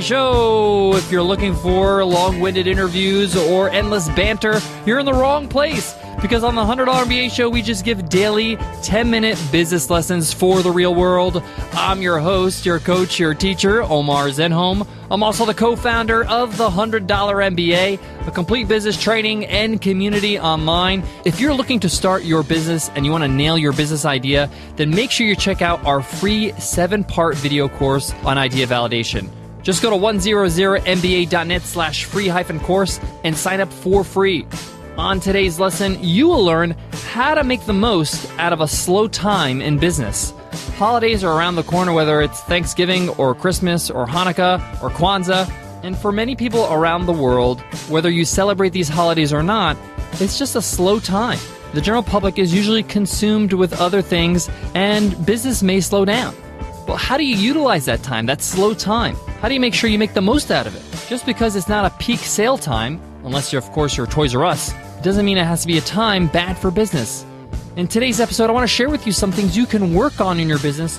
MBA Show. If you're looking for long-winded interviews or endless banter, you're in the wrong place. Because on the $100 MBA Show, we just give daily 10-minute business lessons for the real world. I'm your host, your coach, your teacher, Omar Zenhom. I'm also the co-founder of the $100 MBA, a complete business training and community online. If you're looking to start your business and you want to nail your business idea, then make sure you check out our free 7-part video course on idea validation. Just go to 100mba.net/free-course and sign up for free. On today's lesson, you will learn how to make the most out of a slow time in business. Holidays are around the corner, whether it's Thanksgiving or Christmas or Hanukkah or Kwanzaa. And for many people around the world, whether you celebrate these holidays or not, it's just a slow time. The general public is usually consumed with other things and business may slow down. Well, how do you utilize that time, that slow time? How do you make sure you make the most out of it? Just because it's not a peak sale time, unless you're, of course, you're Toys R Us, it doesn't mean it has to be a time bad for business. In today's episode, I want to share with you some things you can work on in your business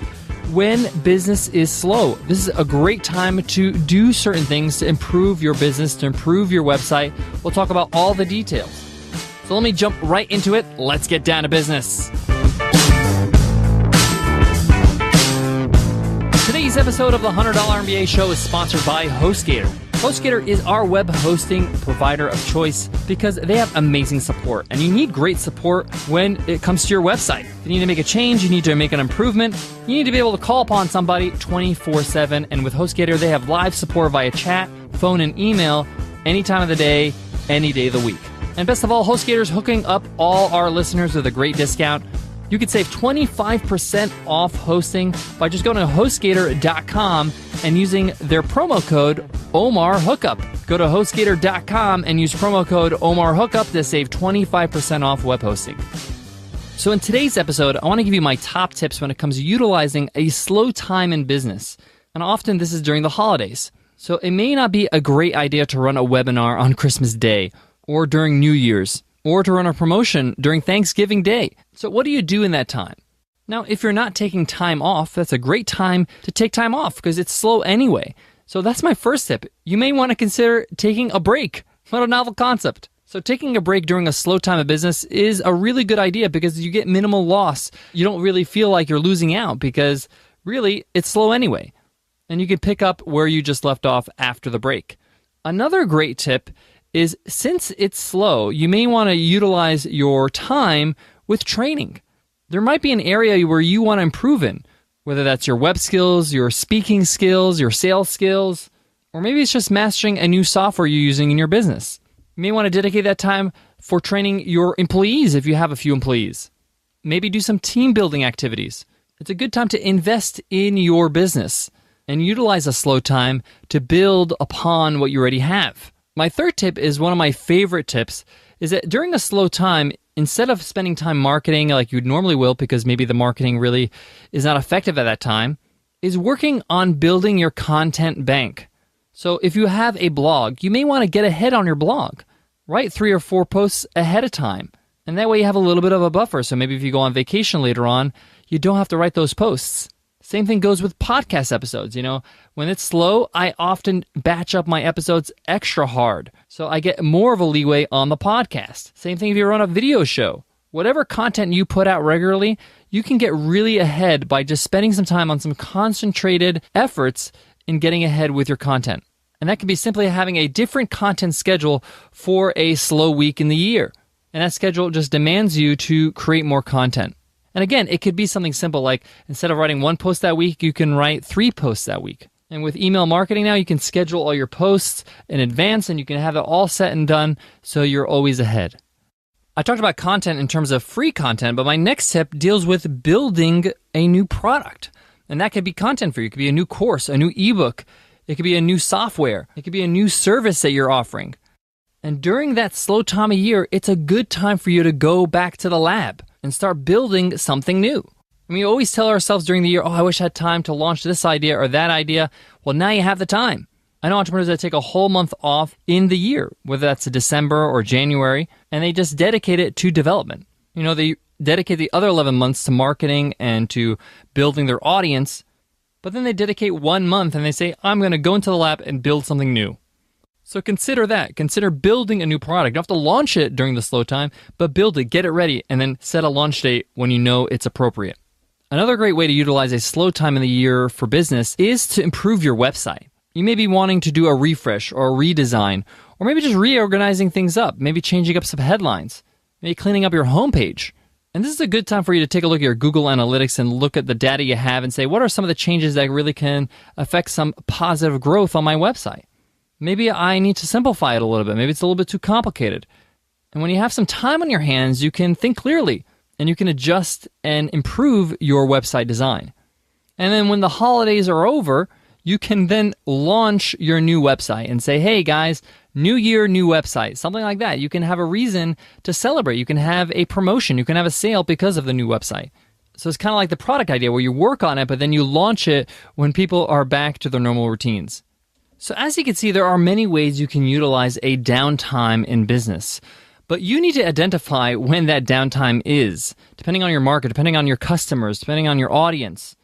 when business is slow. This is a great time to do certain things to improve your business, to improve your website. We'll talk about all the details. So let me jump right into it. Let's get down to business. Today's episode of the $100 MBA Show is sponsored by HostGator. HostGator is our web hosting provider of choice because they have amazing support. And you need great support when it comes to your website. If you need to make a change, you need to make an improvement, you need to be able to call upon somebody 24/7. And with HostGator, they have live support via chat, phone, and email any time of the day, any day of the week. And best of all, HostGator is hooking up all our listeners with a great discount. You could save 25% off hosting by just going to HostGator.com and using their promo code OmarHookup. Go to HostGator.com and use promo code OmarHookup to save 25% off web hosting. So in today's episode, I want to give you my top tips when it comes to utilizing a slow time in business. And often this is during the holidays. So it may not be a great idea to run a webinar on Christmas Day or during New Year's, or to run a promotion during Thanksgiving Day. So what do you do in that time? Now, if you're not taking time off, that's a great time to take time off because it's slow anyway. So that's my first tip. You may want to consider taking a break. What a novel concept. So taking a break during a slow time of business is a really good idea because you get minimal loss. You don't really feel like you're losing out because really it's slow anyway. And you can pick up where you just left off after the break. Another great tip is since it's slow, you may want to utilize your time with training. There might be an area where you want to improve in, whether that's your web skills, your speaking skills, your sales skills, or maybe it's just mastering a new software you're using in your business. You may want to dedicate that time for training your employees if you have a few employees. Maybe do some team building activities. It's a good time to invest in your business and utilize a slow time to build upon what you already have. My third tip is one of my favorite tips, is that during a slow time, instead of spending time marketing like you'd normally will because maybe the marketing really is not effective at that time, is working on building your content bank. So if you have a blog, you may want to get ahead on your blog. Write 3 or 4 posts ahead of time. And that way you have a little bit of a buffer. So maybe if you go on vacation later on, you don't have to write those posts. Same thing goes with podcast episodes. You know, when it's slow, I often batch up my episodes extra hard. So I get more of a leeway on the podcast. Same thing if you run a video show. Whatever content you put out regularly, you can get really ahead by just spending some time on some concentrated efforts in getting ahead with your content. And that can be simply having a different content schedule for a slow week in the year. And that schedule just demands you to create more content. And again, it could be something simple like instead of writing 1 post that week, you can write 3 posts that week. And with email marketing now, you can schedule all your posts in advance and you can have it all set and done so you're always ahead. I talked about content in terms of free content, but my next tip deals with building a new product. And that could be content for you. It could be a new course, a new ebook. It could be a new software. It could be a new service that you're offering. And during that slow time of year, it's a good time for you to go back to the lab and start building something new. I mean, we always tell ourselves during the year, oh, I wish I had time to launch this idea or that idea. Well, now you have the time. I know entrepreneurs that take a whole month off in the year, whether that's December or January, and they just dedicate it to development. You know, they dedicate the other 11 months to marketing and to building their audience. but then they dedicate 1 month and they say, I'm going to go into the lab and build something new. So consider that. Consider building a new product. You don't have to launch it during the slow time, but build it, get it ready, and then set a launch date when you know it's appropriate. Another great way to utilize a slow time in the year for business is to improve your website. You may be wanting to do a refresh or a redesign, or maybe just reorganizing things up, maybe changing up some headlines, maybe cleaning up your homepage. And this is a good time for you to take a look at your Google Analytics and look at the data you have and say, what are some of the changes that really can affect some positive growth on my website? Maybe I need to simplify it a little bit. Maybe it's a little bit too complicated. And when you have some time on your hands, you can think clearly and you can adjust and improve your website design. And then when the holidays are over, you can then launch your new website and say, hey guys, new year, new website, something like that. You can have a reason to celebrate. You can have a promotion. You can have a sale because of the new website. So it's kind of like the product idea where you work on it, but then you launch it when people are back to their normal routines. So as you can see, there are many ways you can utilize a downtime in business. But you need to identify when that downtime is, depending on your market, depending on your customers, depending on your audience.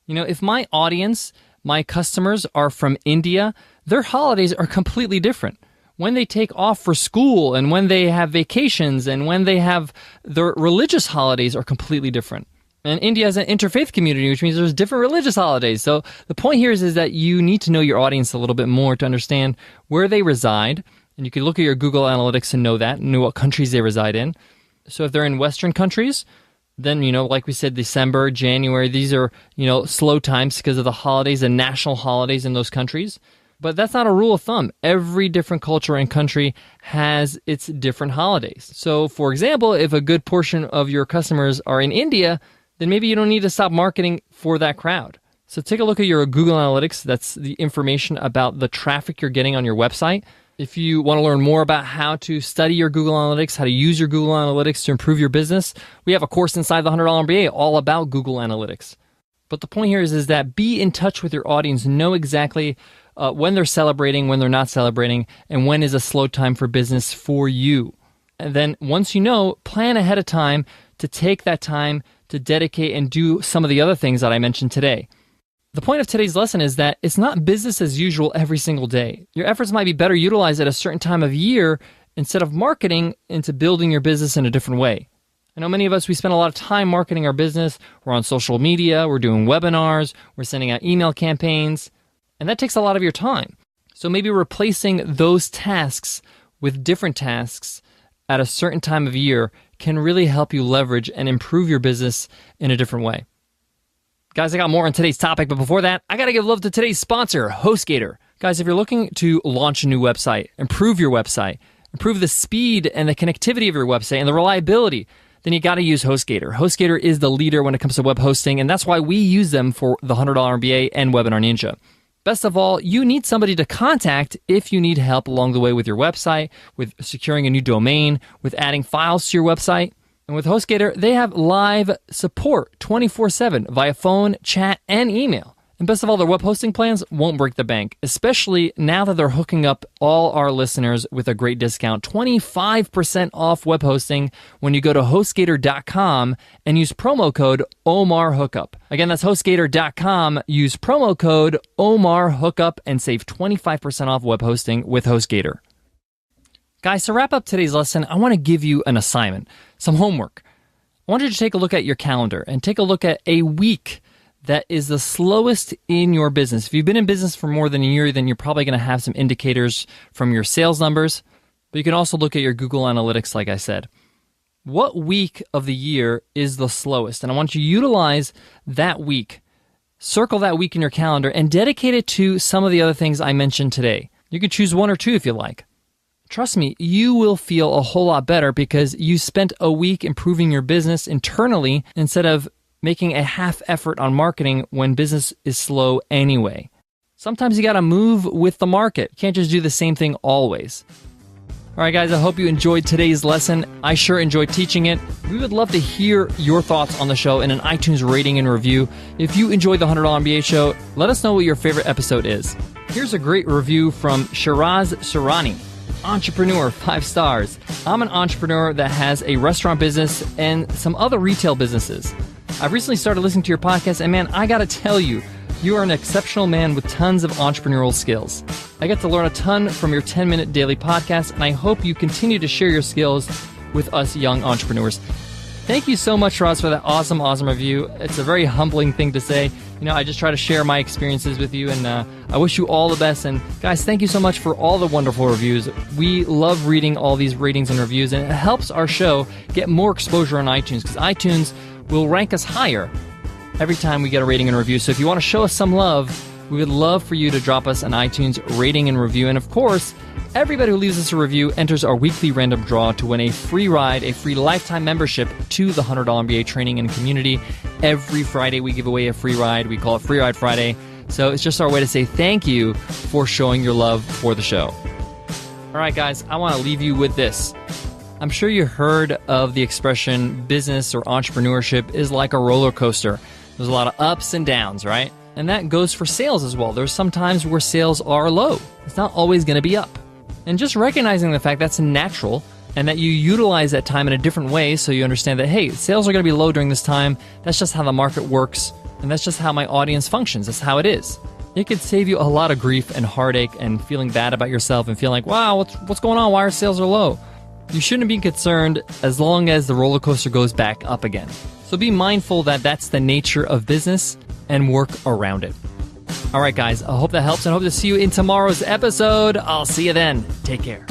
You know, if my audience, my customers are from India, their holidays are completely different. When they take off for school and when they have vacations and when they have their religious holidays are completely different. And India is an interfaith community, which means there's different religious holidays. So the point here is that you need to know your audience a little bit more to understand where they reside. And you can look at your Google Analytics and know that, and know what countries they reside in. So if they're in Western countries, then, you know, like we said, December, January, these are, you know, slow times because of the holidays and national holidays in those countries. But that's not a rule of thumb. Every different culture and country has its different holidays. So, for example, if a good portion of your customers are in India, then maybe you don't need to stop marketing for that crowd. So take a look at your Google Analytics. That's the information about the traffic you're getting on your website. If you want to learn more about how to study your Google Analytics, how to use your Google Analytics to improve your business, we have a course inside the $100 MBA all about Google Analytics. But the point here is that be in touch with your audience, know exactly when they're celebrating, when they're not celebrating, and when is a slow time for business for you. And then once you know, plan ahead of time to take that time to dedicate and do some of the other things that I mentioned today. The point of today's lesson is that it's not business as usual every single day. Your efforts might be better utilized at a certain time of year instead of marketing into building your business in a different way. I know many of us, we spend a lot of time marketing our business. We're on social media, we're doing webinars, we're sending out email campaigns, and that takes a lot of your time. So maybe replacing those tasks with different tasks at a certain time of year can really help you leverage and improve your business in a different way. Guys, I got more on today's topic, but before that, I got to give love to today's sponsor, HostGator. Guys, if you're looking to launch a new website, improve your website, improve the speed and the connectivity of your website and the reliability, then you got to use HostGator. HostGator is the leader when it comes to web hosting, and that's why we use them for the $100 MBA and Webinar Ninja. Best of all, you need somebody to contact if you need help along the way with your website, with securing a new domain, with adding files to your website. And with HostGator, they have live support 24/7 via phone, chat, and email. And best of all, their web hosting plans won't break the bank, especially now that they're hooking up all our listeners with a great discount, 25% off web hosting when you go to HostGator.com and use promo code OMARHookup. Again, that's HostGator.com. Use promo code OMARHookup and save 25% off web hosting with HostGator. Guys, to wrap up today's lesson, I want to give you an assignment, some homework. I want you to take a look at your calendar and take a look at a week that is the slowest in your business. If you've been in business for more than a year, then you're probably going to have some indicators from your sales numbers, but you can also look at your Google Analytics, like I said. What week of the year is the slowest? And I want you to utilize that week. Circle that week in your calendar and dedicate it to some of the other things I mentioned today. You can choose one or two if you like. Trust me, you will feel a whole lot better because you spent a week improving your business internally instead of making a half effort on marketing when business is slow anyway. Sometimes you got to move with the market. You can't just do the same thing always. All right, guys, I hope you enjoyed today's lesson. I sure enjoyed teaching it. We would love to hear your thoughts on the show in an iTunes rating and review. If you enjoyed the $100 MBA show, let us know what your favorite episode is. Here's a great review from Shiraz Surani. Entrepreneur, 5 stars. I'm an entrepreneur that has a restaurant business and some other retail businesses. I've recently started listening to your podcast, and man, I gotta tell you, You are an exceptional man with tons of entrepreneurial skills. I get to learn a ton from your 10-minute daily podcast, and I hope you continue to share your skills with us young entrepreneurs. Thank you so much, Roz, for that awesome review. It's a very humbling thing to say. I just try to share my experiences with you, and I wish you all the best. And guys, thank you so much for all the wonderful reviews. We love reading all these ratings and reviews, and it helps our show get more exposure on iTunes, because iTunes will rank us higher every time we get a rating and review. So if you want to show us some love, we would love for you to drop us an iTunes rating and review. And of course, everybody who leaves us a review enters our weekly random draw to win a free ride, a free lifetime membership to the $100 MBA Training and Community. Every Friday we give away a free ride. We call it Free Ride Friday. So it's just our way to say thank you for showing your love for the show. All right, guys, I want to leave you with this. I'm sure you heard of the expression business or entrepreneurship is like a roller coaster. There's a lot of ups and downs, right? And that goes for sales as well. There's some times where sales are low. It's not always going to be up. And just recognizing the fact that's natural and that you utilize that time in a different way, so you understand that, hey, sales are going to be low during this time. That's just how the market works, and that's just how my audience functions. That's how it is. It could save you a lot of grief and heartache and feeling bad about yourself and feeling like, wow, what's going on? Why are sales are low? You shouldn't be concerned as long as the roller coaster goes back up again. So be mindful that that's the nature of business and work around it. All right, guys, I hope that helps, and I hope to see you in tomorrow's episode. I'll see you then. Take care.